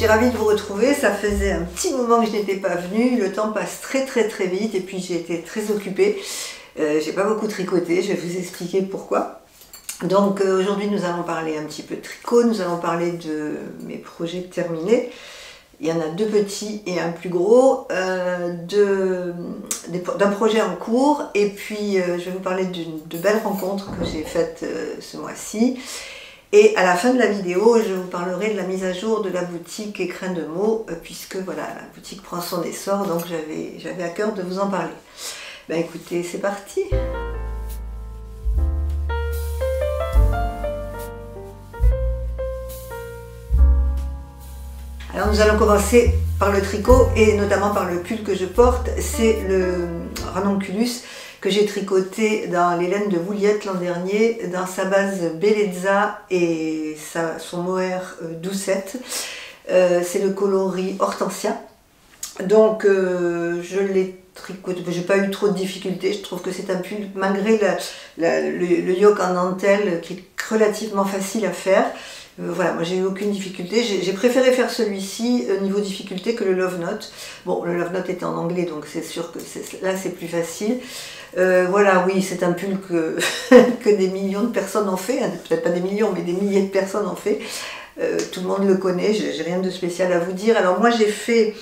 suis ravie de vous retrouver, ça faisait un petit moment que je n'étais pas venue, le temps passe très vite et puis j'ai été très occupée. J'ai pas beaucoup tricoté, je vais vous expliquer pourquoi. Donc aujourd'hui nous allons parler un petit peu de tricot, nous allons parler de mes projets terminés. Il y en a deux petits et un plus gros, d'un projet en cours, et puis je vais vous parler de belles rencontres que j'ai faites ce mois-ci. Et à la fin de la vidéo, je vous parlerai de la mise à jour de la boutique Écrin de mots, puisque voilà, la boutique prend son essor, donc j'avais à cœur de vous en parler. Ben écoutez, c'est parti! Alors nous allons commencer par le tricot et notamment par le pull que je porte, c'est le Ranunculus que j'ai tricoté dans les laines de Vouliette l'an dernier, dans sa base Bellezza et son mohair Doucette. C'est le coloris Hortensia. Donc je l'ai tricoté, j'ai pas eu trop de difficultés, je trouve que c'est un pull, malgré le yoke en dentelle qui est relativement facile à faire. Voilà, moi j'ai eu aucune difficulté, j'ai préféré faire celui-ci niveau difficulté que le Love Note. Bon, le Love Note était en anglais, donc c'est sûr que là c'est plus facile. Voilà, oui, c'est un pull que des millions de personnes ont fait, hein, peut-être pas des millions, mais des milliers de personnes ont fait. Tout le monde le connaît, j'ai rien de spécial à vous dire. Alors moi j'ai fait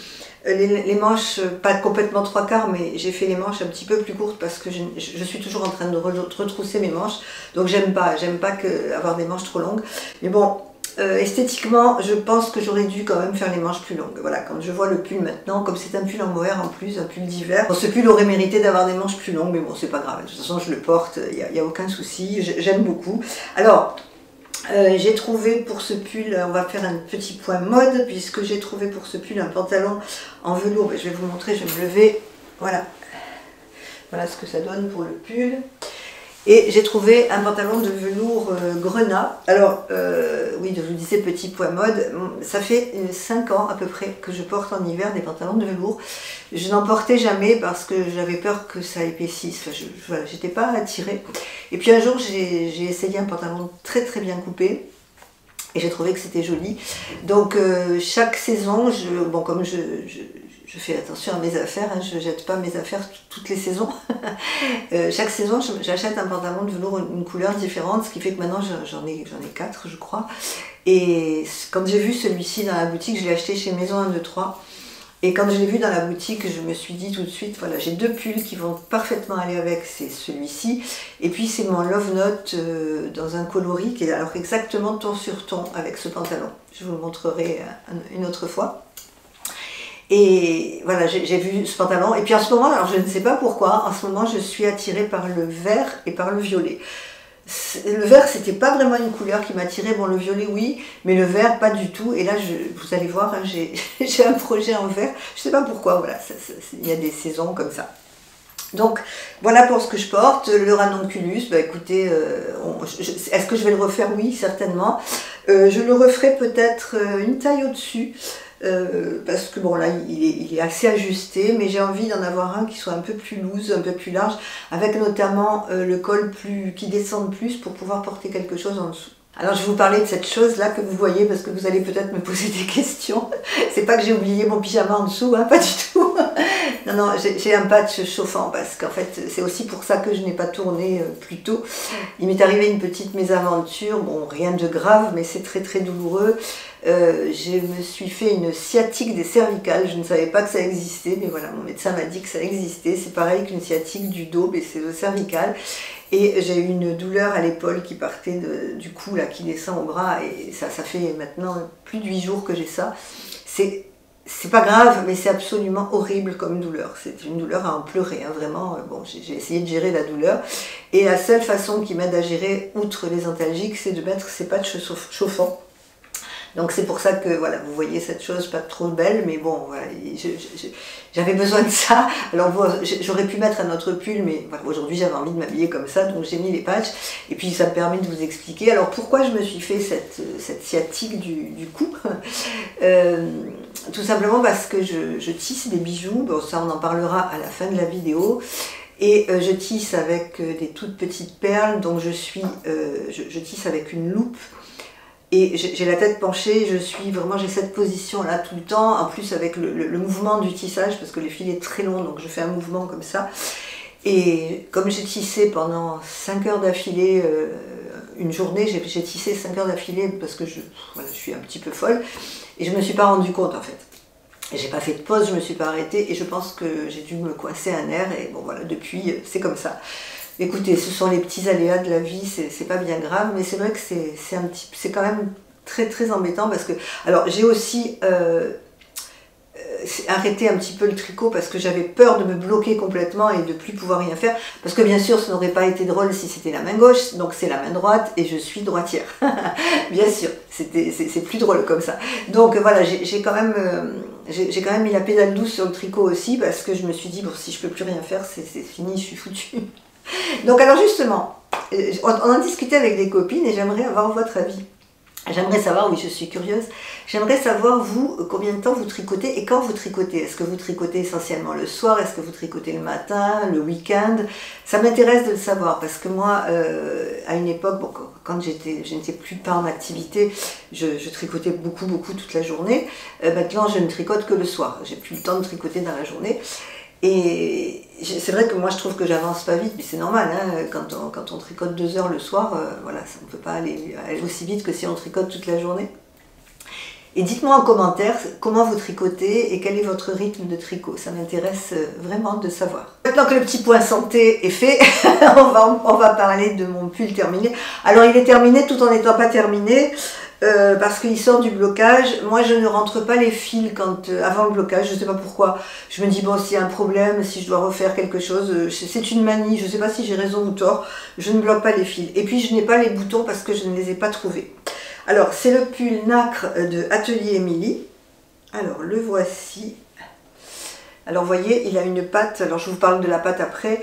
les manches, pas complètement 3/4, mais j'ai fait les manches un petit peu plus courtes parce que je suis toujours en train de retrousser mes manches, donc j'aime pas avoir des manches trop longues. Mais bon, esthétiquement, je pense que j'aurais dû quand même faire les manches plus longues. Voilà, quand je vois le pull maintenant, comme c'est un pull en mohair en plus, un pull d'hiver, bon, ce pull aurait mérité d'avoir des manches plus longues, mais bon, c'est pas grave, de toute façon je le porte, il n'y a aucun souci, j'aime beaucoup. Alors, j'ai trouvé pour ce pull, on va faire un petit point mode, puisque j'ai trouvé pour ce pull un pantalon en velours. Je vais vous montrer, je vais me lever, voilà. Voilà ce que ça donne pour le pull. Et j'ai trouvé un pantalon de velours grenat. Alors, oui, je vous disais petit point mode, ça fait 5 ans à peu près que je porte en hiver des pantalons de velours. Je n'en portais jamais parce que j'avais peur que ça épaississe, enfin, voilà, j'étais pas attirée. Et puis un jour, j'ai essayé un pantalon très bien coupé. Et j'ai trouvé que c'était joli. Donc chaque saison, bon, comme je fais attention à mes affaires, hein, je ne jette pas mes affaires toutes les saisons. Chaque saison, j'achète un pantalon de velours, une couleur différente, ce qui fait que maintenant j'en ai 4, je crois. Et quand j'ai vu celui-ci dans la boutique, je l'ai acheté chez Maison 1, 2, 3. Et quand je l'ai vu dans la boutique, je me suis dit tout de suite, voilà, j'ai deux pulls qui vont parfaitement aller avec, c'est celui-ci. Et puis c'est mon Love Note dans un coloris qui est alors exactement ton sur ton avec ce pantalon. Je vous le montrerai une autre fois. Et voilà, j'ai vu ce pantalon. Et puis en ce moment, alors je ne sais pas pourquoi, en ce moment je suis attirée par le vert et par le violet. Le vert, c'était pas vraiment une couleur qui m'attirait. Bon, le violet, oui, mais le vert, pas du tout. Et là, vous allez voir, hein, j'ai un projet en vert. Je sais pas pourquoi, voilà, il y a des saisons comme ça. Donc, voilà pour ce que je porte. Le Ranunculus, bah écoutez, est-ce que je vais le refaire? Oui, certainement. Je le referai peut-être une taille au-dessus. Parce que bon là il est assez ajusté, mais j'ai envie d'en avoir un qui soit un peu plus loose, un peu plus large, avec notamment le col qui descende plus pour pouvoir porter quelque chose en dessous. Alors je vais vous parler de cette chose là que vous voyez parce que vous allez peut-être me poser des questions. C'est pas que j'ai oublié mon pyjama en dessous, hein, pas du tout. Non, j'ai un patch chauffant parce qu'en fait c'est aussi pour ça que je n'ai pas tourné plus tôt. Il m'est arrivé une petite mésaventure, bon rien de grave mais c'est très douloureux. Je me suis fait une sciatique des cervicales, je ne savais pas que ça existait, mais voilà, mon médecin m'a dit que ça existait. C'est pareil qu'une sciatique du dos, mais c'est le cervical. Et j'ai eu une douleur à l'épaule qui partait du cou, là, qui descend au bras, et ça fait maintenant plus de 8 jours que j'ai ça. C'est pas grave, mais c'est absolument horrible comme douleur. C'est une douleur à en pleurer, hein, vraiment. Bon, j'ai essayé de gérer la douleur. Et la seule façon qui m'aide à gérer, outre les antalgiques, c'est de mettre ces patchs chauffants. Donc c'est pour ça que voilà, vous voyez cette chose pas trop belle, mais bon, voilà, j'avais besoin de ça. Alors j'aurais pu mettre un autre pull, mais voilà, aujourd'hui j'avais envie de m'habiller comme ça, donc j'ai mis les patchs. Et puis ça me permet de vous expliquer. Alors pourquoi je me suis fait cette sciatique du cou? Tout simplement parce que je tisse des bijoux, bon ça on en parlera à la fin de la vidéo. Et je tisse avec des toutes petites perles, donc je tisse avec une loupe. Et j'ai la tête penchée, j'ai cette position là tout le temps, en plus avec le mouvement du tissage, parce que le fil est très long, donc je fais un mouvement comme ça. Et comme j'ai tissé pendant 5 heures d'affilée, une journée, j'ai tissé 5 heures d'affilée parce que je suis un petit peu folle, et je ne me suis pas rendu compte en fait. J'ai pas fait de pause, je me suis pas arrêtée, et je pense que j'ai dû me coincer un nerf, et bon voilà, depuis, c'est comme ça. Écoutez, ce sont les petits aléas de la vie, c'est pas bien grave, mais c'est vrai que c'est quand même très très embêtant parce que, alors j'ai aussi arrêté un petit peu le tricot parce que j'avais peur de me bloquer complètement et de plus pouvoir rien faire, parce que bien sûr ce n'aurait pas été drôle si c'était la main gauche, donc c'est la main droite et je suis droitière. Bien sûr, c'est plus drôle comme ça. Donc voilà, j'ai quand même mis la pédale douce sur le tricot aussi, parce que je me suis dit, bon, si je peux plus rien faire, c'est fini, je suis foutue. Donc alors justement, on en discutait avec des copines et j'aimerais avoir votre avis. J'aimerais savoir, oui je suis curieuse, j'aimerais savoir vous, combien de temps vous tricotez et quand vous tricotez. Est-ce que vous tricotez essentiellement le soir, est-ce que vous tricotez le matin, le week-end? Ça m'intéresse de le savoir parce que moi, à une époque, bon, quand je n'étais plus pas en activité, je tricotais beaucoup toute la journée. Maintenant je ne tricote que le soir, j'ai plus le temps de tricoter dans la journée. Et c'est vrai que moi je trouve que j'avance pas vite, mais c'est normal, hein, quand on tricote 2 heures le soir, voilà, ça ne peut pas aller aussi vite que si on tricote toute la journée. Et dites-moi en commentaire comment vous tricotez et quel est votre rythme de tricot, ça m'intéresse vraiment de savoir. Maintenant que le petit point santé est fait, on va parler de mon pull terminé. Alors il est terminé tout en n'étant pas terminé. Parce qu'il sort du blocage. Moi je ne rentre pas les fils avant le blocage, je ne sais pas pourquoi. Je me dis bon, s'il y a un problème, si je dois refaire quelque chose, c'est une manie, je ne sais pas si j'ai raison ou tort, je ne bloque pas les fils. Et puis je n'ai pas les boutons parce que je ne les ai pas trouvés. Alors c'est le pull nacre de Atelier Émilie. Alors le voici. Alors vous voyez, il a une patte, alors je vous parle de la patte après.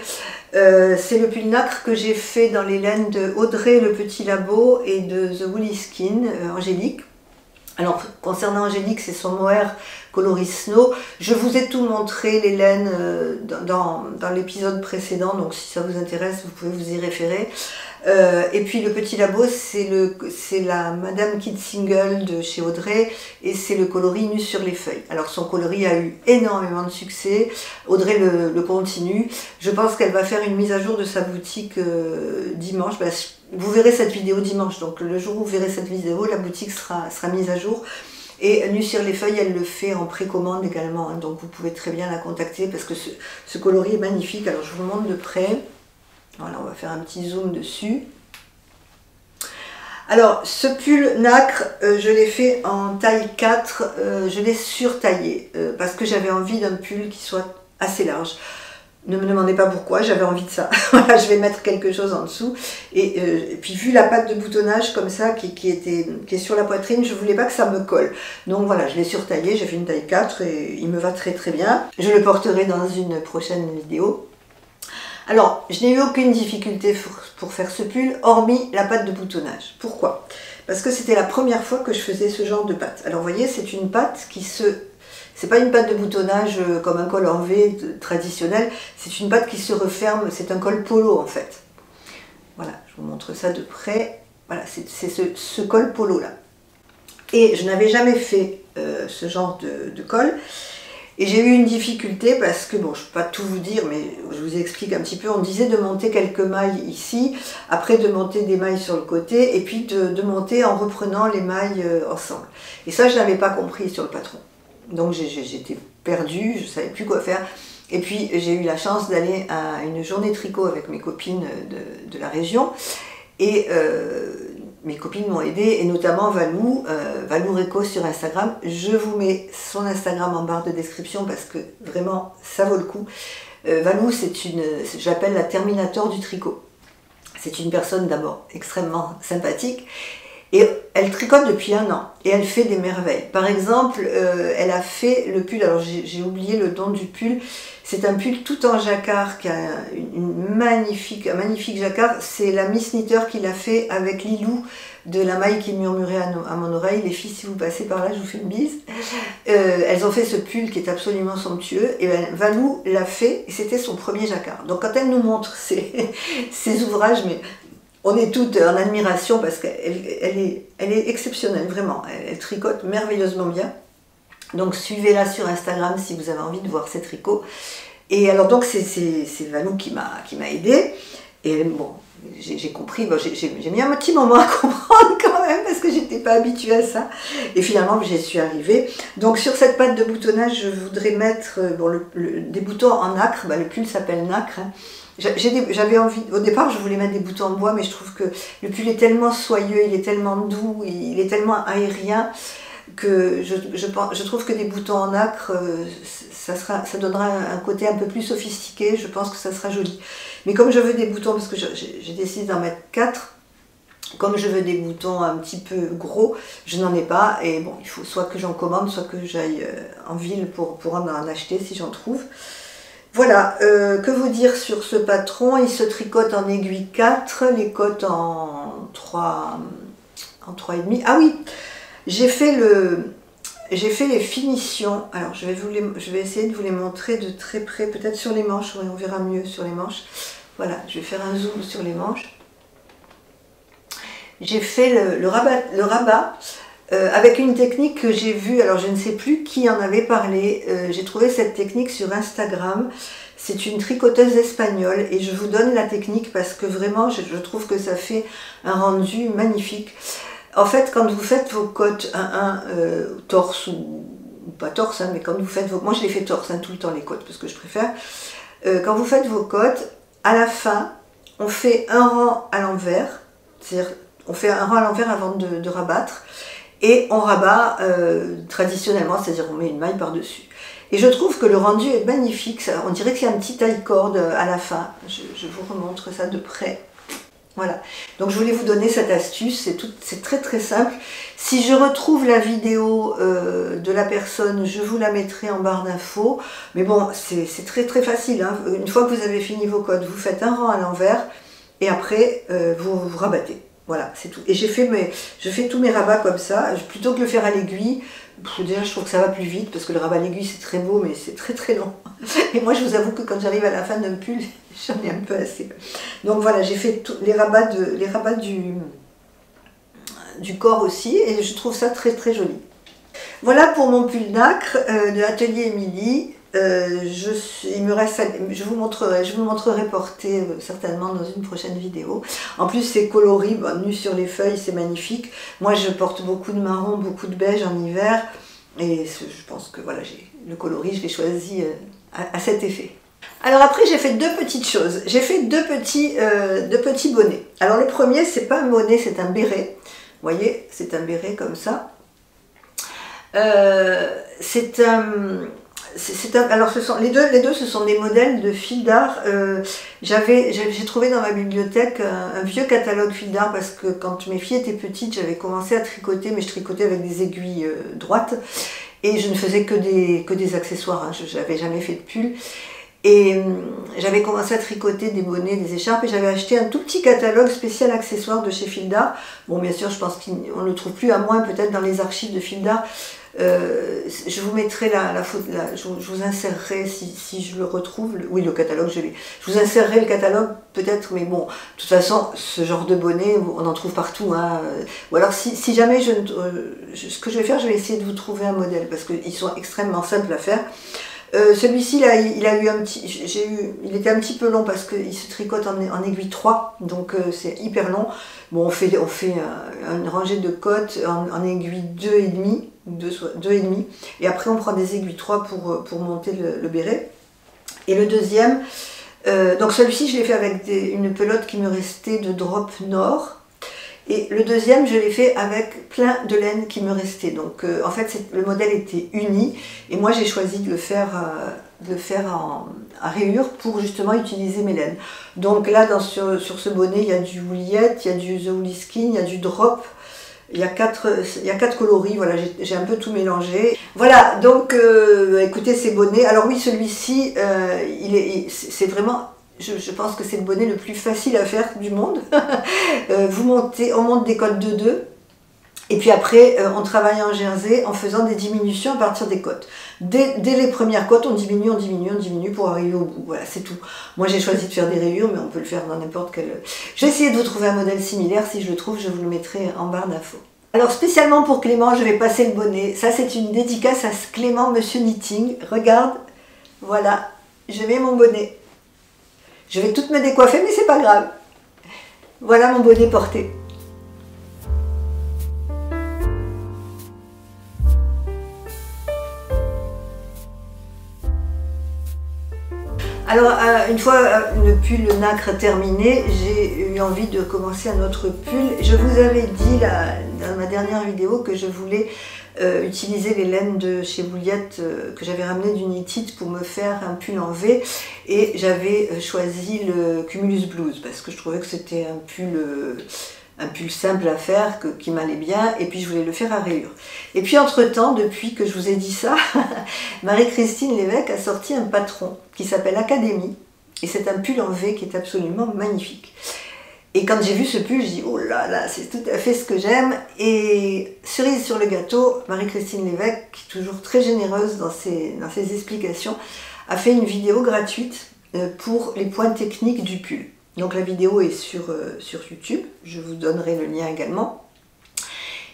C'est le pull nacre que j'ai fait dans les laines de Audrey Le Petit Labo et de The Woolly Skin, Angélique. Alors concernant Angélique, c'est son mohair coloris snow. Je vous ai tout montré, les laines, dans l'épisode précédent, donc si ça vous intéresse, vous pouvez vous y référer. Et puis le Petit Labo, c'est la Madame Kid Single de chez Audrey, et c'est le coloris Nu sur les feuilles. Alors son coloris a eu énormément de succès, Audrey le continue. Je pense qu'elle va faire une mise à jour de sa boutique dimanche. Vous verrez cette vidéo dimanche, donc le jour où vous verrez cette vidéo, la boutique sera mise à jour. Et Nu sur les feuilles, elle le fait en précommande également, hein, donc vous pouvez très bien la contacter parce que ce coloris est magnifique. Alors je vous le montre de près. Voilà, on va faire un petit zoom dessus. Alors, ce pull nacre, je l'ai fait en taille 4, je l'ai surtaillé parce que j'avais envie d'un pull qui soit assez large. Ne me demandez pas pourquoi, j'avais envie de ça. Voilà, je vais mettre quelque chose en dessous. Et puis, vu la patte de boutonnage comme ça, qui est sur la poitrine, je ne voulais pas que ça me colle. Donc voilà, je l'ai surtaillé, j'ai fait une taille 4 et il me va très très bien. Je le porterai dans une prochaine vidéo. Alors, je n'ai eu aucune difficulté pour faire ce pull, hormis la patte de boutonnage. Pourquoi? Parce que c'était la première fois que je faisais ce genre de patte. Alors, vous voyez, c'est une patte qui c'est pas une patte de boutonnage comme un col en V traditionnel, c'est une patte qui se referme, c'est un col polo en fait. Voilà, je vous montre ça de près. Voilà, c'est ce col polo là. Et je n'avais jamais fait ce genre de col. Et j'ai eu une difficulté parce que, bon, je ne peux pas tout vous dire, mais je vous explique un petit peu. On disait de monter quelques mailles ici, après de monter des mailles sur le côté, et puis de monter en reprenant les mailles ensemble. Et ça, je n'avais pas compris sur le patron. Donc j'étais perdue, je ne savais plus quoi faire. Et puis j'ai eu la chance d'aller à une journée tricot avec mes copines de la région. Et mes copines m'ont aidée, et notamment Valou, Valou Réco sur Instagram. Je vous mets son Instagram en barre de description parce que vraiment ça vaut le coup. Valou, j'appelle la Terminator du tricot. C'est une personne d'abord extrêmement sympathique. Et elle tricote depuis 1 an et elle fait des merveilles. Par exemple, elle a fait le pull, alors j'ai oublié le nom du pull, c'est un pull tout en jacquard qui a un magnifique jacquard. C'est la Miss Knitter qui l'a fait avec Lilou de La Maille qui murmurait à mon oreille. Les filles, si vous passez par là, je vous fais une bise. Elles ont fait ce pull qui est absolument somptueux. Et ben, Valou l'a fait et c'était son premier jacquard. Donc quand elle nous montre ses ouvrages, mais on est toutes en admiration parce qu'elle est exceptionnelle, vraiment. Elle tricote merveilleusement bien. Donc suivez-la sur Instagram si vous avez envie de voir ses tricots. Et alors donc c'est Valou qui m'a aidée. Et bon, j'ai compris, bon, j'ai mis un petit moment à comprendre quand même parce que j'étais pas habituée à ça. Et finalement j'y suis arrivée. Donc sur cette patte de boutonnage, je voudrais mettre bon, des boutons en nacre. Bah, le pull s'appelle nacre. Hein. J'avais envie, au départ je voulais mettre des boutons en bois, mais je trouve que le pull est tellement soyeux, il est tellement doux, il est tellement aérien que je trouve que des boutons en nacre, ça donnera un côté un peu plus sophistiqué, je pense que ça sera joli. Mais comme je veux des boutons, parce que j'ai décidé d'en mettre 4, comme je veux des boutons un petit peu gros, je n'en ai pas, et bon, il faut soit que j'en commande, soit que j'aille en ville pour en acheter si j'en trouve. Voilà, que vous dire sur ce patron, il se tricote en aiguille 4, les côtes en 3,5. Ah oui, j'ai fait les finitions. Alors je vais essayer de vous les montrer de très près, peut-être sur les manches, oui, on verra mieux sur les manches. Voilà, je vais faire un zoom sur les manches. J'ai fait le rabat avec une technique que j'ai vue, alors je ne sais plus qui en avait parlé, j'ai trouvé cette technique sur Instagram. C'est une tricoteuse espagnole et je vous donne la technique parce que vraiment je trouve que ça fait un rendu magnifique. En fait, quand vous faites vos côtes torse ou pas torse, hein, mais quand vous faites vos... Moi je les fais torse hein, tout le temps les côtes parce que je préfère. Quand vous faites vos côtes, à la fin, on fait un rang à l'envers, c'est-à-dire on fait un rang à l'envers avant de rabattre et on rabat traditionnellement, c'est-à-dire on met une maille par-dessus. Et je trouve que le rendu est magnifique, ça, on dirait qu'il y a un petit taille-corde à la fin. Je vous remontre ça de près. Voilà, donc je voulais vous donner cette astuce, c'est très très simple. Si je retrouve la vidéo de la personne, je vous la mettrai en barre d'infos. Mais bon, c'est très très facile, hein. Une fois que vous avez fini vos côtes, vous faites un rang à l'envers et après vous rabattez. Voilà, c'est tout. Et je fais tous mes rabats comme ça, plutôt que de le faire à l'aiguille. Déjà, je trouve que ça va plus vite, parce que le rabat à l'aiguille, c'est très beau, mais c'est très très long. Et moi, je vous avoue que quand j'arrive à la fin d'un pull, j'en ai un peu assez. Donc voilà, j'ai fait les rabats du corps aussi, et je trouve ça très très joli. Voilà pour mon pull nacre de Atelier Émilie. Je vous montrerai porté certainement dans une prochaine vidéo. En plus c'est coloré, bon, nu sur les feuilles, c'est magnifique. Moi je porte beaucoup de marron, beaucoup de beige en hiver et je pense que voilà, le coloris je l'ai choisi à cet effet. Alors après j'ai fait deux petites choses. J'ai fait deux petits bonnets. Alors le premier c'est pas un bonnet, c'est un béret. Vous voyez, c'est un béret comme ça. Alors les deux ce sont des modèles de fil d'art. J'ai trouvé dans ma bibliothèque un vieux catalogue fil d'art parce que quand mes filles étaient petites j'avais commencé à tricoter, mais je tricotais avec des aiguilles droites et je ne faisais que des accessoires, hein. Je n'avais jamais fait de pull. Et j'avais commencé à tricoter des bonnets, des écharpes et j'avais acheté un tout petit catalogue spécial accessoires de chez Fil d'Art. Bon, bien sûr, je pense qu'on ne le trouve plus, à moins peut-être dans les archives de Fil d'Art. Je vous mettrai la photo, je vous insérerai si je le retrouve. Oui, le catalogue, je l'ai. Je vous insérerai le catalogue peut-être, mais bon, de toute façon, ce genre de bonnet, on en trouve partout. Hein. Ou alors, si jamais ce que je vais faire, je vais essayer de vous trouver un modèle parce qu'ils sont extrêmement simples à faire. Celui-ci, il était un petit peu long parce qu'il se tricote en aiguille 3, donc c'est hyper long. Bon, on fait une rangée de côtes en aiguille 2,5, et après on prend des aiguilles 3 pour monter le béret. Et le deuxième, donc celui-ci je l'ai fait avec une pelote qui me restait de Drop Nord. Et le deuxième, je l'ai fait avec plein de laine qui me restait. Donc en fait, le modèle était uni. Et moi, j'ai choisi de le faire à rayures pour justement utiliser mes laines. Donc là, sur ce bonnet, il y a du Wooliette, il y a du The Woolly Skin, il y a du Drop. Il y a quatre coloris, voilà, j'ai un peu tout mélangé. Voilà, donc écoutez ces bonnets. Alors oui, celui-ci, c'est vraiment... Je pense que c'est le bonnet le plus facile à faire du monde. On monte des côtes de 2 Et puis après, on travaille en jersey en faisant des diminutions à partir des côtes. Dès les premières côtes, on diminue pour arriver au bout. Voilà, c'est tout. Moi, j'ai choisi de faire des rayures, mais on peut le faire dans n'importe quel... Je vais essayer de vous trouver un modèle similaire. Si je le trouve, je vous le mettrai en barre d'infos. Alors, spécialement pour Clément, je vais passer le bonnet. Ça, c'est une dédicace à Clément, Monsieur Knitting. Regarde, voilà, je mets mon bonnet. Je vais toutes me décoiffer, mais c'est pas grave. Voilà mon bonnet porté. Alors, une fois le pull nacre terminé, j'ai eu envie de commencer un autre pull. Je vous avais dit dans ma dernière vidéo que je voulais utiliser les laines de chez Vouliette que j'avais ramené du Knit-It pour me faire un pull en V. Et j'avais choisi le Cumulus Blues parce que je trouvais que c'était un pull simple à faire, qui m'allait bien, et puis je voulais le faire à rayures. Et puis entre-temps, depuis que je vous ai dit ça, Marie-Christine Lévesque a sorti un patron qui s'appelle Académie, et c'est un pull en V qui est absolument magnifique. Et quand j'ai vu ce pull, je dis oh là là, c'est tout à fait ce que j'aime. Et cerise sur le gâteau, Marie-Christine Lévesque, qui est toujours très généreuse dans ses explications, a fait une vidéo gratuite pour les points techniques du pull. Donc la vidéo est sur YouTube, je vous donnerai le lien également.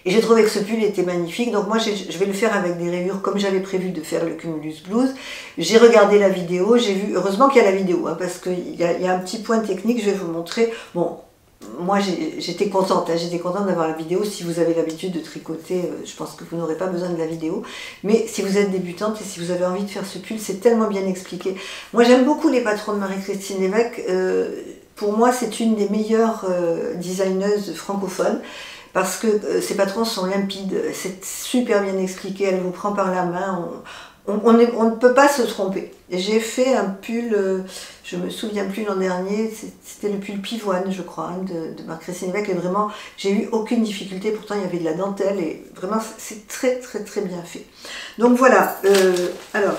Et j'ai trouvé que ce pull était magnifique, donc moi je vais le faire avec des rayures comme j'avais prévu de faire le Cumulus Blues. J'ai regardé la vidéo, j'ai vu, heureusement qu'il y a la vidéo, hein, parce qu'il y a un petit point technique, je vais vous montrer. Bon, moi j'étais contente, d'avoir la vidéo. Si vous avez l'habitude de tricoter, je pense que vous n'aurez pas besoin de la vidéo. Mais si vous êtes débutante et si vous avez envie de faire ce pull, c'est tellement bien expliqué. Moi j'aime beaucoup les patrons de Marie-Christine Lévesque. Pour moi, c'est une des meilleures designeuses francophones parce que ces patrons sont limpides, c'est super bien expliqué, elle vous prend par la main, on ne peut pas se tromper. J'ai fait un pull, je me souviens plus l'an dernier, c'était le pull pivoine, je crois, hein, de Marie-Christine Lévesque, et vraiment, j'ai eu aucune difficulté, pourtant il y avait de la dentelle, et vraiment, c'est très bien fait. Donc voilà, alors,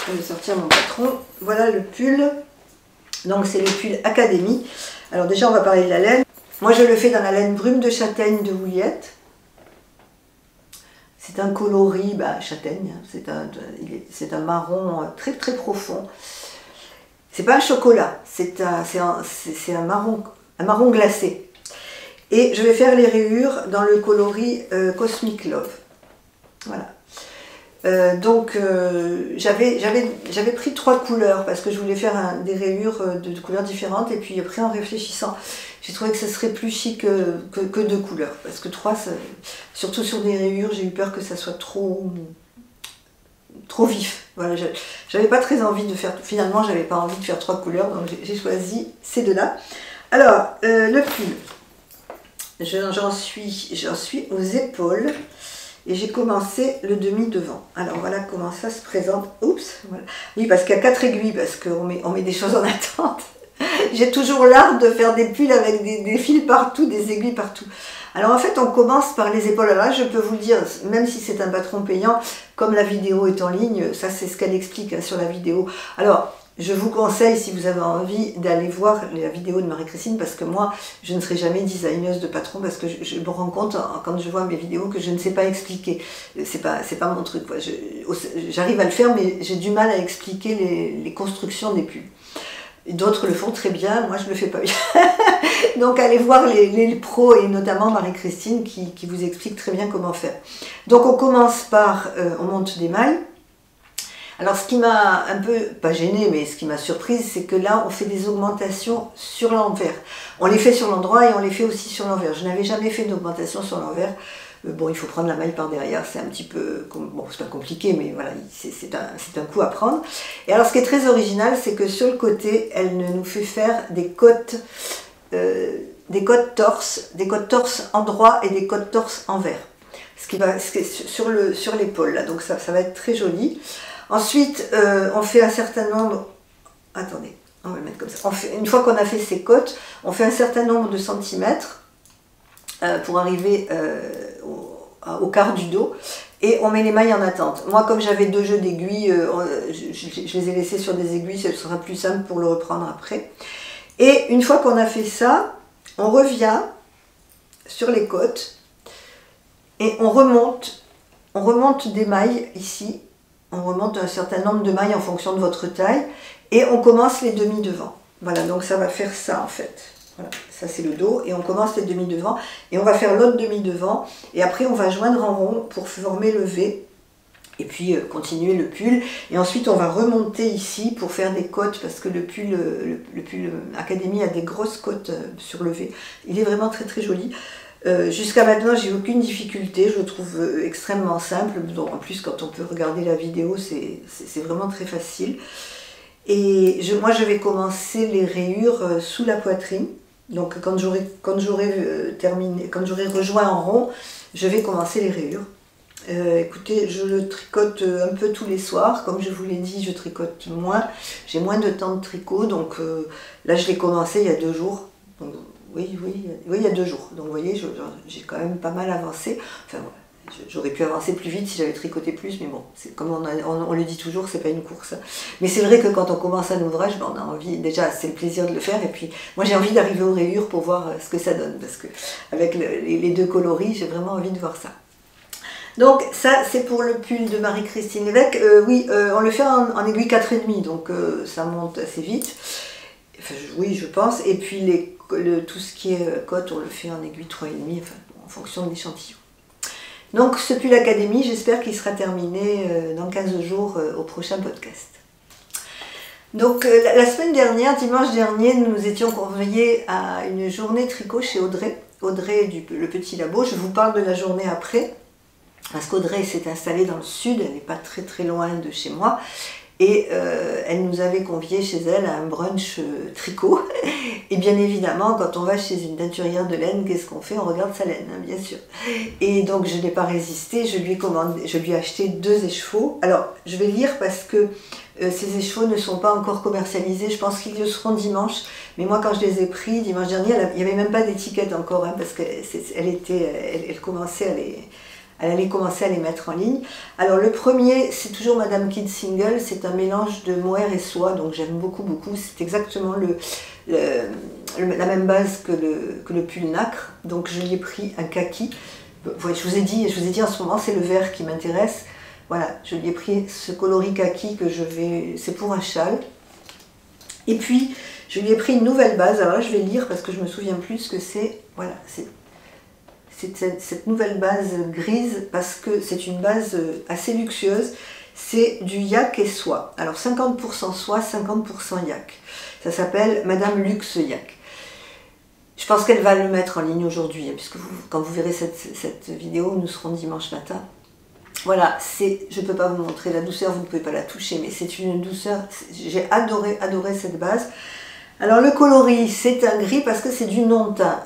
je vais sortir mon patron, voilà le pull. Donc c'est le pull Académie. Alors déjà on va parler de la laine. Moi je le fais dans la laine brume de châtaigne de Vouliette. C'est un coloris châtaigne, c'est un marron très profond. C'est pas un chocolat, c'est un marron glacé. Et je vais faire les rayures dans le coloris Cosmic Love. Voilà. J'avais pris 3 couleurs parce que je voulais faire des rayures de couleurs différentes, et puis après en réfléchissant j'ai trouvé que ce serait plus chic que 2 couleurs, parce que 3, surtout sur des rayures, j'ai eu peur que ça soit trop vif. Voilà, j'avais pas très envie de faire, finalement j'avais pas envie de faire 3 couleurs, donc j'ai choisi ces 2-là. Alors le pull, j'en suis aux épaules. Et j'ai commencé le demi devant. Alors voilà comment ça se présente. Oups, voilà. Oui, parce qu'il y a 4 aiguilles, parce qu'on met des choses en attente. J'ai toujours l'art de faire des pulls avec des fils partout, des aiguilles partout. Alors en fait, on commence par les épaules. Alors là, je peux vous le dire, même si c'est un patron payant, comme la vidéo est en ligne, ça c'est ce qu'elle explique hein, sur la vidéo. Alors, je vous conseille, si vous avez envie, d'aller voir la vidéo de Marie-Christine, parce que moi, je ne serai jamais designeuse de patron, parce que je me rends compte, quand je vois mes vidéos, que je ne sais pas expliquer. C'est pas mon truc. J'arrive à le faire, mais j'ai du mal à expliquer les constructions des pulls. D'autres le font très bien, moi je le fais pas bien. Donc allez voir les pros, et notamment Marie-Christine, qui vous explique très bien comment faire. Donc on commence par, on monte des mailles. Alors ce qui m'a un peu, pas gênée, mais ce qui m'a surprise, c'est que là on fait des augmentations sur l'envers. On les fait sur l'endroit et on les fait aussi sur l'envers. Je n'avais jamais fait d'augmentation sur l'envers. Bon, il faut prendre la maille par derrière, c'est un petit peu, bon c'est pas compliqué, mais voilà, c'est un coup à prendre. Et alors ce qui est très original, c'est que sur le côté, elle nous fait faire des côtes torse endroit et des côtes torse envers. Ce qui va sur l'épaule là, donc ça va être très joli. Ensuite, on fait un certain nombre... Attendez, on va le mettre comme ça. Une fois qu'on a fait ces côtes, on fait un certain nombre de centimètres pour arriver au quart du dos. Et on met les mailles en attente. Moi, comme j'avais 2 jeux d'aiguilles, je les ai laissés sur des aiguilles, ce sera plus simple pour le reprendre après. Et une fois qu'on a fait ça, on revient sur les côtes. et on remonte des mailles ici, on remonte un certain nombre de mailles en fonction de votre taille, et on commence les demi devant. Voilà, donc ça va faire ça en fait. Voilà, ça c'est le dos, et on commence les demi devant, et on va faire l'autre demi devant, et après on va joindre en rond pour former le V, et puis continuer le pull, et ensuite on va remonter ici pour faire des côtes, parce que le pull Academy a des grosses côtes sur le V. Il est vraiment très très joli. Jusqu'à maintenant, j'ai aucune difficulté, je le trouve extrêmement simple. Donc, en plus, quand on peut regarder la vidéo, c'est vraiment très facile. Et moi, je vais commencer les rayures sous la poitrine. Donc, quand j'aurai rejoint en rond, je vais commencer les rayures. Écoutez, je le tricote un peu tous les soirs. Comme je vous l'ai dit, je tricote moins. J'ai moins de temps de tricot. Donc là, je l'ai commencé il y a 2 jours. Donc, oui, il y a 2 jours. Donc vous voyez, j'ai quand même pas mal avancé. Enfin, j'aurais pu avancer plus vite si j'avais tricoté plus, mais bon, comme on le dit toujours, c'est pas une course. Mais c'est vrai que quand on commence un ouvrage, ben, on a envie, déjà c'est le plaisir de le faire, et puis moi j'ai envie d'arriver aux rayures pour voir ce que ça donne, parce que avec les 2 coloris, j'ai vraiment envie de voir ça. Donc ça c'est pour le pull de Marie-Christine Lévesque. On le fait en aiguille 4,5, donc ça monte assez vite. Enfin, oui, je pense. Et puis tout ce qui est côte, on le fait en aiguille 3,5, enfin, en fonction de l'échantillon. Donc ce pull Academy, j'espère qu'il sera terminé dans 15 jours au prochain podcast. Donc la semaine dernière, dimanche dernier, nous étions conviés à une journée tricot chez Audrey. Audrey le Petit Labo. Je vous parle de la journée après. Parce qu'Audrey s'est installée dans le sud, elle n'est pas très très loin de chez moi, et elle nous avait conviés chez elle à un brunch tricot. Et bien évidemment, quand on va chez une teinturière de laine, qu'est-ce qu'on fait? On regarde sa laine, hein, bien sûr. Et donc je n'ai pas résisté, je lui ai acheté 2 échevaux. Alors je vais lire parce que ces échevaux ne sont pas encore commercialisés, je pense qu'ils le seront dimanche. Mais moi quand je les ai pris dimanche dernier, il n'y avait même pas d'étiquette encore, hein, parce qu'elle allait commencer à les mettre en ligne. Alors le premier, c'est toujours Madame Kid Single, c'est un mélange de mohair et soie, donc j'aime beaucoup. C'est exactement la même base que le pull nacre, donc je lui ai pris un kaki. Je vous ai dit en ce moment, c'est le vert qui m'intéresse. Voilà, je lui ai pris ce coloris kaki c'est pour un châle. Et puis, je lui ai pris une nouvelle base, alors là je vais lire parce que je me souviens plus ce que c'est. Voilà, c'est cette nouvelle base grise, parce que c'est une base assez luxueuse. C'est du yak et soie. Alors 50% soie, 50% yak. Ça s'appelle Madame Luxe Yak. Je pense qu'elle va le mettre en ligne aujourd'hui, puisque quand vous verrez cette vidéo, nous serons dimanche matin. Voilà, je ne peux pas vous montrer la douceur, vous ne pouvez pas la toucher, mais c'est une douceur. J'ai adoré cette base. Alors le coloris, c'est un gris parce que c'est du non-teint.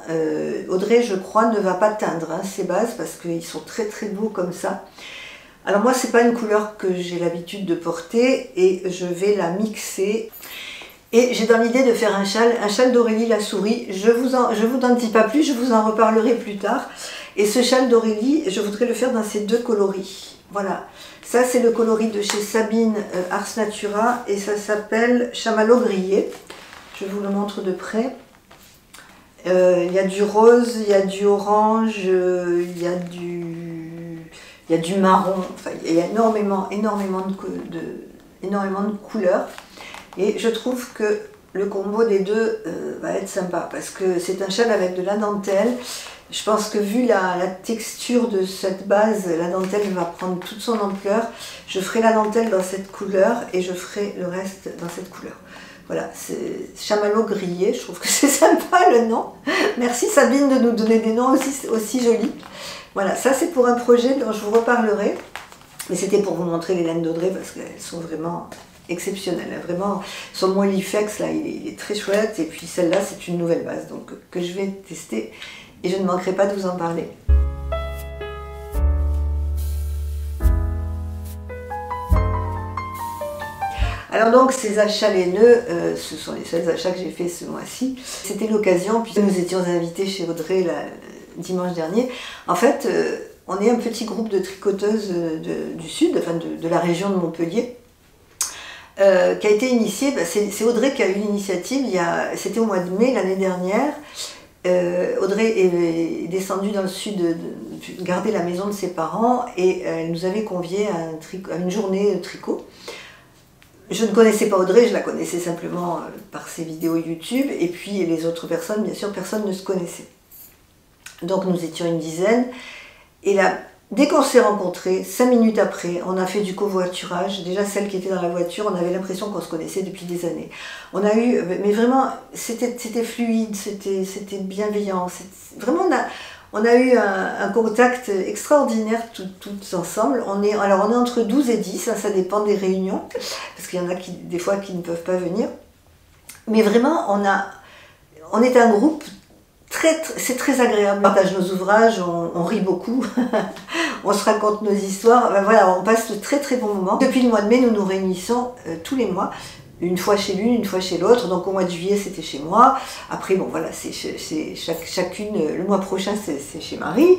Audrey, je crois, ne va pas teindre ces bases parce qu'ils sont très très beaux comme ça. Alors moi, c'est pas une couleur que j'ai l'habitude de porter et je vais la mixer. Et j'ai dans l'idée de faire un châle d'Aurélie la souris. Je vous en dis pas plus, je vous en reparlerai plus tard. Et ce châle d'Aurélie, je voudrais le faire dans ces 2 coloris. Voilà, ça c'est le coloris de chez Sabine Ars Natura et ça s'appelle Chamallow grillé. Je vous le montre de près. Il y a du rose, il y a du orange, il y a du marron. Enfin, il y a énormément de couleurs. Et je trouve que le combo des 2 va être sympa parce que c'est un châle avec de la dentelle. Je pense que vu la texture de cette base, la dentelle va prendre toute son ampleur. Je ferai la dentelle dans cette couleur et je ferai le reste dans cette couleur. Voilà, c'est Chamallow grillé, je trouve que c'est sympa le nom. Merci Sabine de nous donner des noms aussi jolis. Voilà, ça c'est pour un projet dont je vous reparlerai. Mais c'était pour vous montrer les laines d'Audrey parce qu'elles sont vraiment exceptionnelles. Vraiment, son Moellifex là, il est très chouette. Et puis celle-là, c'est une nouvelle base donc que je vais tester. Et je ne manquerai pas de vous en parler. Alors donc ces achats laineux, ce sont les seuls achats que j'ai fait ce mois-ci. C'était l'occasion, puisque nous étions invités chez Audrey dimanche dernier. En fait, on est un petit groupe de tricoteuses du sud, enfin de la région de Montpellier, qui a été initié, c'est Audrey qui a eu l'initiative, c'était au mois de mai l'année dernière. Audrey est descendue dans le sud garder la maison de ses parents et elle nous avait conviés à une journée de tricot. Je ne connaissais pas Audrey, je la connaissais simplement par ses vidéos YouTube, et puis les autres personnes, bien sûr, personne ne se connaissait. Donc nous étions une dizaine, et là, dès qu'on s'est rencontrés, 5 minutes après, on a fait du covoiturage. Déjà, celle qui était dans la voiture, on avait l'impression qu'on se connaissait depuis des années. On a eu, mais vraiment, c'était fluide, c'était bienveillant. Vraiment, on a eu un contact extraordinaire toutes ensemble. Alors, on est entre 12 et 10, hein, ça dépend des réunions, parce qu'il y en a des fois qui ne peuvent pas venir. Mais vraiment, on est un groupe. C'est très agréable, on partage nos ouvrages, on rit beaucoup, on se raconte nos histoires, ben voilà, on passe de très très bons moments. Depuis le mois de mai, nous nous réunissons tous les mois, une fois chez l'une, une fois chez l'autre. Donc au mois de juillet, c'était chez moi. Après, bon voilà, c'est chacune, le mois prochain, c'est chez Marie.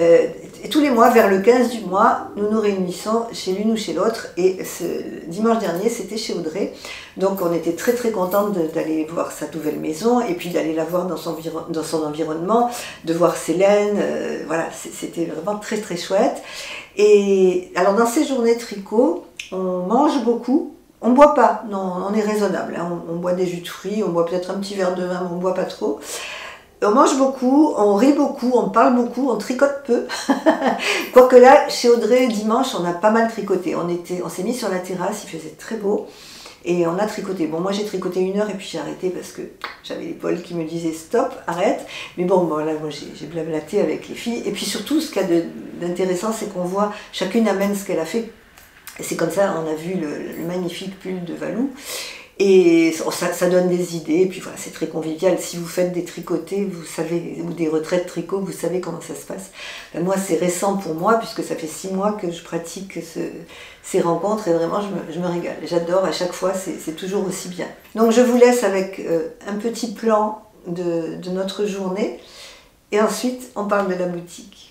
Et tous les mois, vers le 15 du mois, nous nous réunissons chez l'une ou chez l'autre. Et ce dimanche dernier, c'était chez Audrey. Donc on était très très contente d'aller voir sa nouvelle maison et puis d'aller la voir dans son environnement, de voir Célène. Voilà, c'était vraiment très très chouette. Et alors dans ces journées tricot, on mange beaucoup. On ne boit pas, non, on est raisonnable. Hein. On boit des jus de fruits, on boit peut-être un petit verre de vin, mais on ne boit pas trop. On mange beaucoup, on rit beaucoup, on parle beaucoup, on tricote peu. Quoique là, chez Audrey, dimanche, on a pas mal tricoté. On s'est mis sur la terrasse, il faisait très beau. Et on a tricoté. Bon, moi j'ai tricoté 1 heure et puis j'ai arrêté parce que j'avais l'épaule qui me disait stop, arrête. Mais bon, voilà, moi j'ai blablaté avec les filles. Et puis surtout, ce qu'il y a d'intéressant, c'est qu'on voit, chacune amène ce qu'elle a fait. Et c'est comme ça, on a vu le magnifique pull de Valou. Et ça donne des idées. Et puis voilà, c'est très convivial. Si vous faites des tricotés, vous savez, ou des retraites tricot, vous savez comment ça se passe. Ben moi, c'est récent pour moi, puisque ça fait 6 mois que je pratique ces rencontres. Et vraiment, je me régale. J'adore, à chaque fois, c'est toujours aussi bien. Donc je vous laisse avec un petit plan de notre journée. Et ensuite, on parle de la boutique.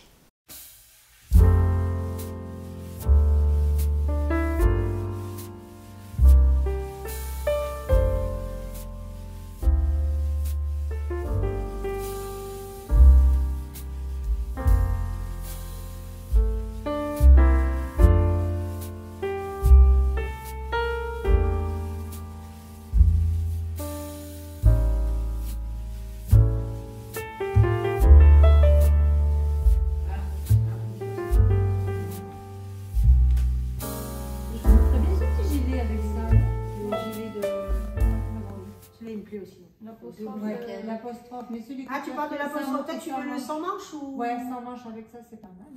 L'apostrophe, mais celui Ah, tu parles de l'apostrophe, peut-être tu veux le sans manche ou... Ouais, sans manche, avec ça c'est pas mal.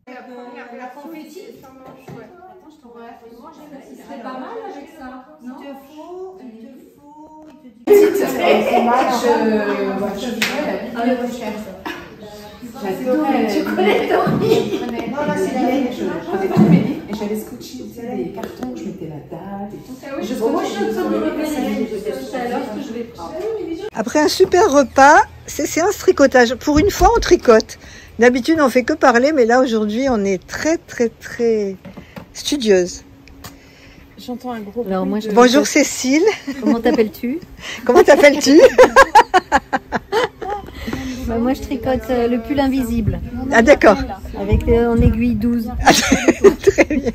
La confetti sans manche, ouais. Attends, je t'envoie. C'est pas mal avec ça. Il te faut... Tu connais Tori. Non, là c'est la Je prenais tous mes livres et j'avais scotché des cartons, je mettais la date et tout. Moi je suis en train de revenir. C'est alors que je vais prendre. Après un super repas, c'est séance tricotage. Pour une fois, on tricote. D'habitude, on fait que parler, mais là, aujourd'hui, on est très, très, très studieuse. J'entends un gros Alors, moi, Bonjour Cécile. Comment t'appelles-tu? Comment t'appelles-tu? Bah, moi, je tricote le pull invisible. Ah d'accord. Avec en aiguille 12. Très bien.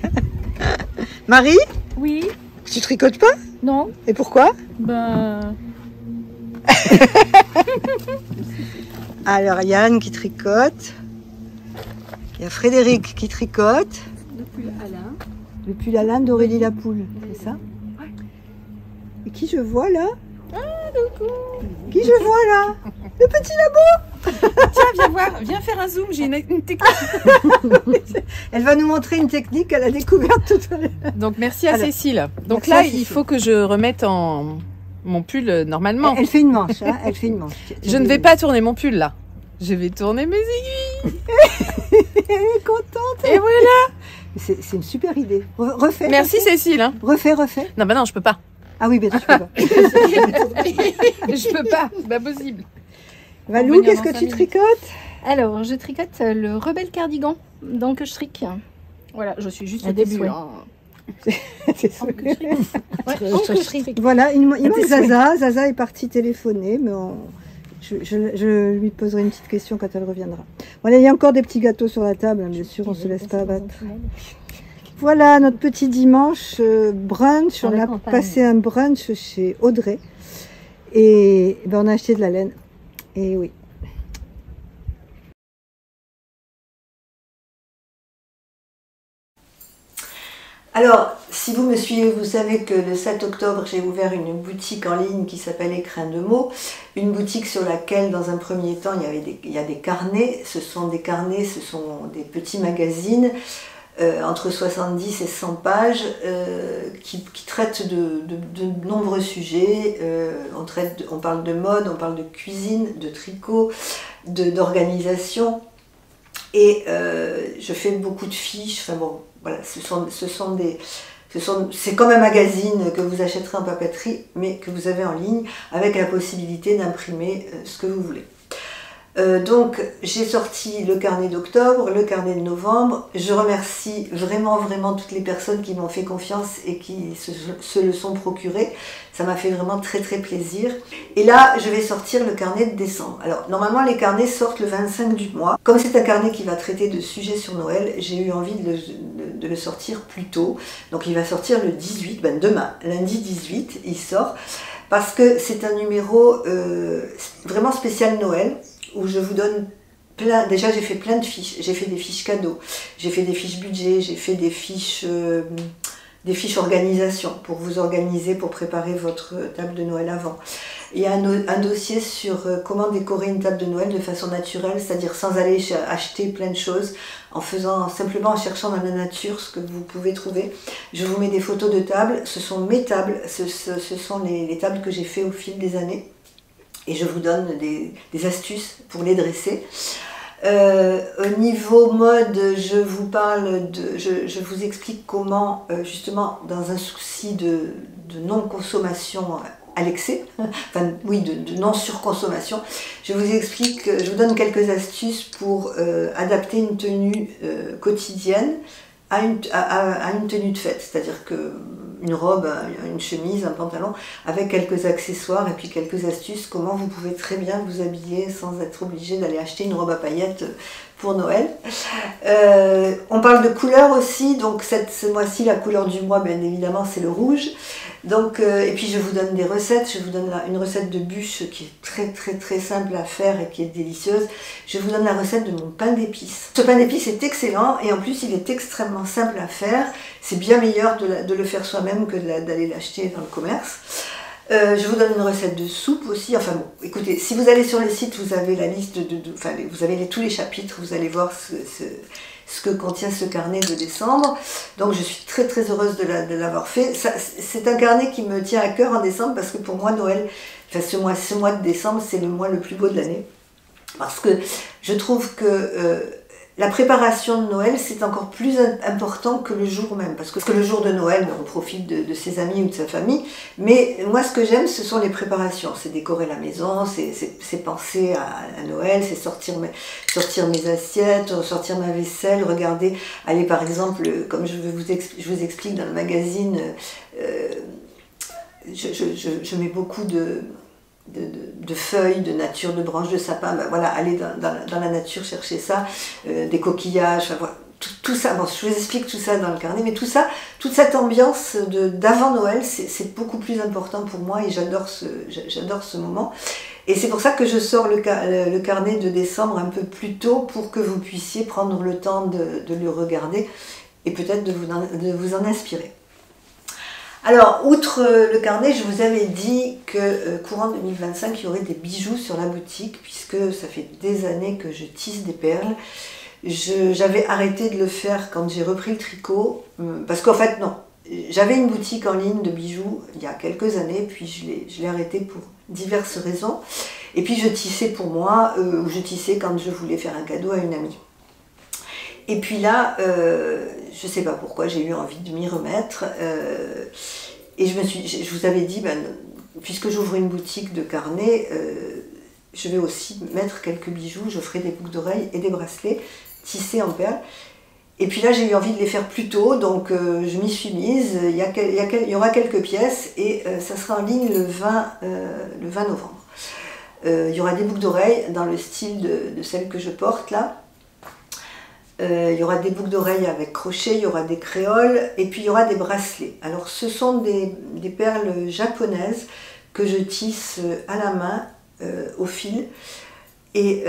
Marie, Oui. tu tricotes pas? Non. Et pourquoi? Ben... Alors, il y a Anne qui tricote. Il y a Frédéric qui tricote. Le pull Alain. Le pull Alain d'Aurélie Lapoule, c'est ça? Ouais. Et qui je vois là? Ah, coucou. Qui je vois là? Le petit labo. Tiens, viens voir, viens faire un zoom, j'ai une technique. Elle va nous montrer une technique qu'elle a découverte tout à l'heure. Donc merci à Alors, Cécile. Donc merci là, à Cécile. il faut que je remette en mon pull normalement. Elle fait une manche, hein? Elle fait une manche. Je ne vais pas tourner mon pull là. Je vais tourner mes aiguilles. Elle est contente. Et voilà. C'est une super idée. Refais. Merci Cécile. Hein. Refais. Non, bah non, je peux pas. Ah oui, bien sûr, tu peux pas. Je peux pas, c'est pas possible. Valou, qu'est-ce que tu tricotes? Alors, je tricote le Rebelle Cardigan. Donc, je trique. Voilà, je suis juste au début. Hein. C'est sûr. Je trique. Voilà, il manque Zaza. Zaza est partie téléphoner, mais Je lui poserai une petite question quand elle reviendra. Voilà, il y a encore des petits gâteaux sur la table, hein, bien sûr, on ne se laisse pas abattre. Voilà notre petit dimanche brunch. On a passé un brunch chez Audrey et ben, on a acheté de la laine. Et oui. Alors, si vous me suivez, vous savez que le 7 octobre, j'ai ouvert une boutique en ligne qui s'appelle Écrin de mots. Une boutique sur laquelle, dans un premier temps, il y a des carnets. Ce sont des carnets, ce sont des petits magazines, entre 70 et 100 pages, qui traitent de nombreux sujets. On parle de mode, on parle de cuisine, de tricot, d'organisation. Et je fais beaucoup de fiches, enfin bon, voilà, c'est comme un magazine que vous achèterez en papeterie, mais que vous avez en ligne, avec la possibilité d'imprimer ce que vous voulez. Donc j'ai sorti le carnet d'octobre, le carnet de novembre. Je remercie vraiment toutes les personnes qui m'ont fait confiance et qui se le sont procuré. Ça m'a fait vraiment très plaisir. Et là je vais sortir le carnet de décembre. Alors normalement les carnets sortent le 25 du mois. Comme c'est un carnet qui va traiter de sujets sur Noël, j'ai eu envie de le sortir plus tôt. Donc il va sortir le 18, ben demain, lundi 18, il sort. Parce que c'est un numéro vraiment spécial Noël, où je vous donne plein, déjà j'ai fait plein de fiches, j'ai fait des fiches cadeaux, j'ai fait des fiches budget, j'ai fait des fiches organisation pour vous organiser, pour préparer votre table de Noël avant. Il y a un dossier sur comment décorer une table de Noël de façon naturelle, c'est-à-dire sans aller acheter plein de choses, simplement en cherchant dans la nature ce que vous pouvez trouver. Je vous mets des photos de tables, ce sont mes tables, ce sont les tables que j'ai fait au fil des années. Et je vous donne des astuces pour les dresser. Au niveau mode, je vous explique comment, justement, dans un souci de non-consommation à l'excès, enfin oui, de non-surconsommation, je vous donne quelques astuces pour adapter une tenue quotidienne à une tenue de fête, c'est-à-dire que une robe, une chemise, un pantalon, avec quelques accessoires et puis quelques astuces, comment vous pouvez très bien vous habiller sans être obligé d'aller acheter une robe à paillettes pour Noël. On parle de couleurs aussi, donc ce mois-ci, la couleur du mois, bien évidemment, c'est le rouge. Donc, et puis je vous donne des recettes, je vous donne une recette de bûche qui est très simple à faire et qui est délicieuse. Je vous donne la recette de mon pain d'épices. Ce pain d'épices est excellent et en plus il est extrêmement simple à faire. C'est bien meilleur de le faire soi-même que d'aller l'acheter dans le commerce. Je vous donne une recette de soupe aussi. Enfin bon, écoutez, si vous allez sur le site, vous avez la liste enfin, vous avez tous les chapitres, vous allez voir ce que contient ce carnet de décembre. Donc je suis très heureuse de l'avoir fait. C'est un carnet qui me tient à cœur en décembre parce que pour moi Noël, enfin ce mois de décembre, c'est le mois le plus beau de l'année. Parce que je trouve que la préparation de Noël, c'est encore plus important que le jour même. Parce que le jour de Noël, on profite de ses amis ou de sa famille. Mais moi, ce que j'aime, ce sont les préparations. C'est décorer la maison, c'est penser à Noël, c'est sortir mes assiettes, sortir ma vaisselle, regarder, aller par exemple, comme je vous explique dans le magazine, je mets beaucoup de feuilles, de nature, de branches de sapin, ben voilà, aller dans la nature chercher ça, des coquillages, enfin, voilà, tout ça, bon, je vous explique tout ça dans le carnet, mais tout ça, toute cette ambiance d'avant Noël, c'est beaucoup plus important pour moi et j'adore ce moment. Et c'est pour ça que je sors le carnet de décembre un peu plus tôt pour que vous puissiez prendre le temps de le regarder et peut-être de vous en inspirer. Alors, outre le carnet, je vous avais dit que courant 2025, il y aurait des bijoux sur la boutique, puisque ça fait des années que je tisse des perles. J'avais arrêté de le faire quand j'ai repris le tricot, parce qu'en fait, non. J'avais une boutique en ligne de bijoux il y a quelques années, puis je l'ai arrêté pour diverses raisons. Et puis je tissais pour moi, ou je tissais quand je voulais faire un cadeau à une amie. Et puis là, je ne sais pas pourquoi, j'ai eu envie de m'y remettre. Et je vous avais dit, ben, puisque j'ouvre une boutique de carnet, je vais aussi mettre quelques bijoux. Je ferai des boucles d'oreilles et des bracelets tissés en perles. Et puis là, j'ai eu envie de les faire plus tôt, donc je m'y suis mise. Il y aura quelques pièces et ça sera en ligne le 20 novembre. Il y aura des boucles d'oreilles dans le style de celle que je porte là. Il y aura des boucles d'oreilles avec crochet, il y aura des créoles et puis il y aura des bracelets. Alors ce sont des perles japonaises que je tisse à la main au fil. Et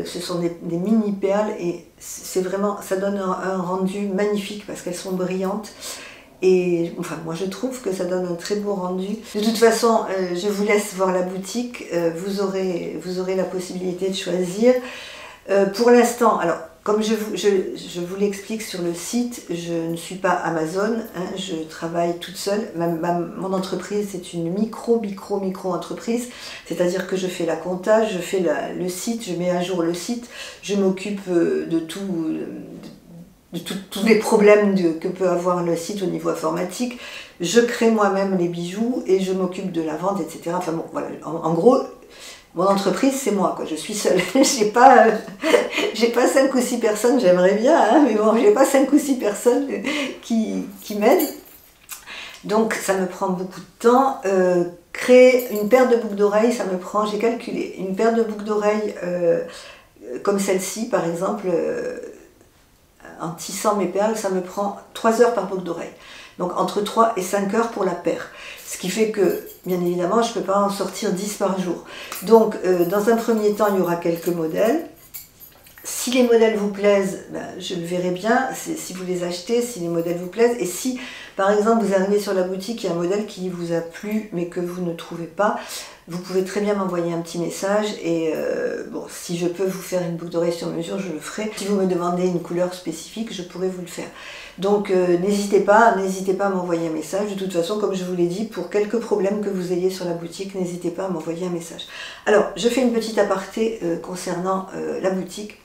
ce sont des mini perles et c'est vraiment, ça donne un rendu magnifique parce qu'elles sont brillantes. Et enfin, moi je trouve que ça donne un très beau rendu. De toute façon, je vous laisse voir la boutique, vous aurez la possibilité de choisir. Pour l'instant, alors comme je vous l'explique sur le site, je ne suis pas Amazon, hein, je travaille toute seule. Mon entreprise c'est une micro entreprise, c'est-à-dire que je fais la compta, je fais le site, je mets à jour le site, je m'occupe de tous les problèmes que peut avoir le site au niveau informatique, je crée moi-même les bijoux et je m'occupe de la vente, etc. Enfin bon, voilà, en gros, mon entreprise c'est moi, quoi. Je suis seule. J'ai pas 5 ou 6 personnes, j'aimerais bien, hein, mais bon, j'ai pas 5 ou 6 personnes qui m'aident. Donc ça me prend beaucoup de temps. Créer une paire de boucles d'oreilles, ça me prend, j'ai calculé, une paire de boucles d'oreilles comme celle-ci par exemple, en tissant mes perles, ça me prend 3 heures par boucle d'oreille. Donc entre 3 et 5 heures pour la paire. Ce qui fait que, bien évidemment, je ne peux pas en sortir 10 par jour. Donc dans un premier temps, il y aura quelques modèles. Si les modèles vous plaisent, ben, je le verrai bien, si vous les achetez, si les modèles vous plaisent. Et si, par exemple, vous arrivez sur la boutique, il y a un modèle qui vous a plu, mais que vous ne trouvez pas, vous pouvez très bien m'envoyer un petit message. Et bon, si je peux vous faire une boucle d'oreille sur mesure, je le ferai. Si vous me demandez une couleur spécifique, je pourrai vous le faire. Donc n'hésitez pas à m'envoyer un message. De toute façon, comme je vous l'ai dit, pour quelques problèmes que vous ayez sur la boutique, n'hésitez pas à m'envoyer un message. Alors, je fais une petite aparté concernant la boutique.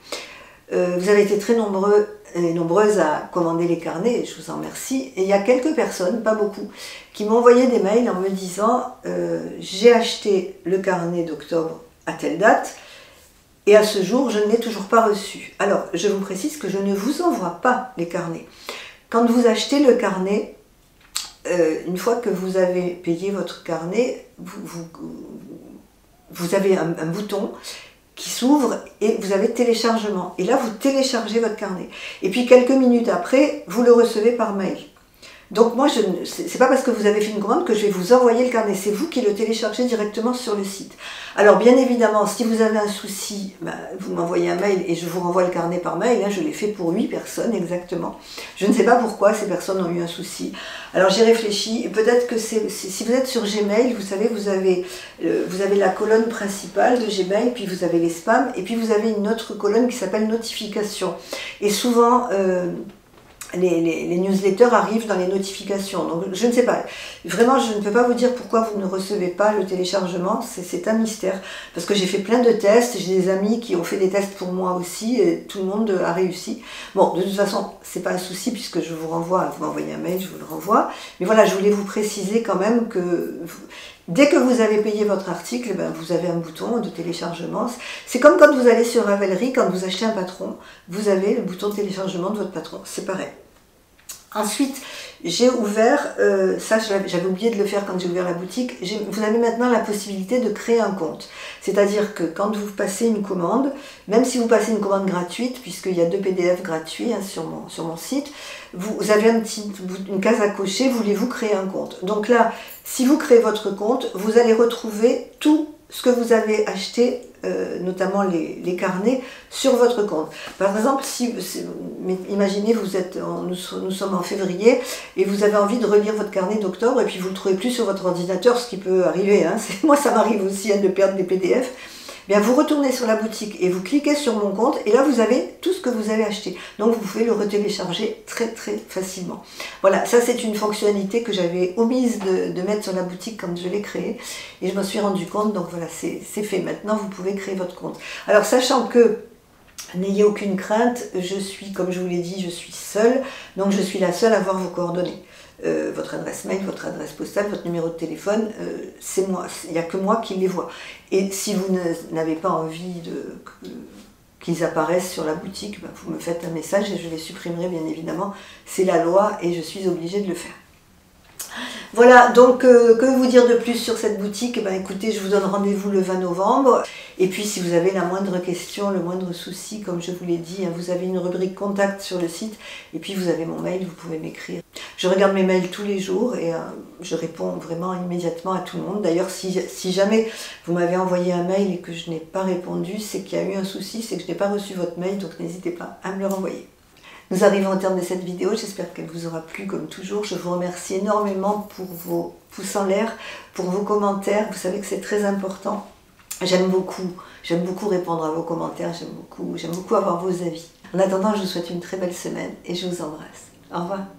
Vous avez été très nombreux et nombreuses à commander les carnets, et je vous en remercie. Et il y a quelques personnes, pas beaucoup, qui m'ont envoyé des mails en me disant j'ai acheté le carnet d'octobre à telle date, et à ce jour, je ne l'ai toujours pas reçu. Alors, je vous précise que je ne vous envoie pas les carnets. Quand vous achetez le carnet, une fois que vous avez payé votre carnet, vous avez un bouton qui s'ouvre et vous avez téléchargement. Et là, vous téléchargez votre carnet. Et puis, quelques minutes après, vous le recevez par mail. Donc moi, c'est pas parce que vous avez fait une commande que je vais vous envoyer le carnet, c'est vous qui le téléchargez directement sur le site. Alors bien évidemment, si vous avez un souci, ben, vous m'envoyez un mail et je vous renvoie le carnet par mail. Là, je l'ai fait pour 8 personnes exactement. Je ne sais pas pourquoi ces personnes ont eu un souci. Alors j'ai réfléchi, peut-être que si vous êtes sur Gmail, vous savez, vous avez la colonne principale de Gmail, puis vous avez les spams, et puis vous avez une autre colonne qui s'appelle notifications. Et souvent, les newsletters arrivent dans les notifications, donc je ne sais pas, vraiment je ne peux pas vous dire pourquoi vous ne recevez pas le téléchargement, c'est un mystère, parce que j'ai fait plein de tests, j'ai des amis qui ont fait des tests pour moi aussi, et tout le monde a réussi. Bon, de toute façon, c'est pas un souci, puisque je vous renvoie, vous m'envoyez un mail, je vous le renvoie, mais voilà, je voulais vous préciser quand même que dès que vous avez payé votre article, ben, vous avez un bouton de téléchargement. C'est comme quand vous allez sur Ravelry, quand vous achetez un patron, vous avez le bouton de téléchargement de votre patron. C'est pareil. Ensuite, j'ai ouvert, ça j'avais oublié de le faire quand j'ai ouvert la boutique, vous avez maintenant la possibilité de créer un compte. C'est-à-dire que quand vous passez une commande, même si vous passez une commande gratuite, puisqu'il y a 2 PDF gratuits hein, sur mon site, vous avez une case à cocher, voulez-vous créer un compte. Donc là, si vous créez votre compte, vous allez retrouver tout ce que vous avez acheté, notamment les carnets, sur votre compte. Par exemple, imaginez, nous sommes en février et vous avez envie de relire votre carnet d'octobre et puis vous ne le trouvez plus sur votre ordinateur, ce qui peut arriver, hein. Moi ça m'arrive aussi hein, de perdre des PDF. Bien, vous retournez sur la boutique et vous cliquez sur mon compte et là vous avez tout ce que vous avez acheté. Donc vous pouvez le retélécharger très très facilement. Voilà, ça c'est une fonctionnalité que j'avais omise de mettre sur la boutique quand je l'ai créée et je me suis rendu compte, donc voilà, c'est fait. Maintenant vous pouvez créer votre compte. Alors sachant que n'ayez aucune crainte, je suis, comme je vous l'ai dit, je suis seule, donc je suis la seule à avoir vos coordonnées. Votre adresse mail, votre adresse postale, votre numéro de téléphone, c'est moi, il n'y a que moi qui les vois. Et si vous n'avez pas envie qu'ils apparaissent sur la boutique, ben vous me faites un message et je les supprimerai bien évidemment. C'est la loi et je suis obligée de le faire. Voilà, donc que vous dire de plus sur cette boutique? Ben, écoutez, je vous donne rendez-vous le 20 novembre. Et puis si vous avez la moindre question, le moindre souci, comme je vous l'ai dit, hein, vous avez une rubrique contact sur le site. Et puis vous avez mon mail, vous pouvez m'écrire. Je regarde mes mails tous les jours et je réponds vraiment immédiatement à tout le monde. D'ailleurs, si jamais vous m'avez envoyé un mail et que je n'ai pas répondu, c'est qu'il y a eu un souci, c'est que je n'ai pas reçu votre mail, donc n'hésitez pas à me le renvoyer. Nous arrivons au terme de cette vidéo, j'espère qu'elle vous aura plu comme toujours. Je vous remercie énormément pour vos pouces en l'air, pour vos commentaires, vous savez que c'est très important. J'aime beaucoup répondre à vos commentaires, j'aime beaucoup avoir vos avis. En attendant, je vous souhaite une très belle semaine et je vous embrasse. Au revoir.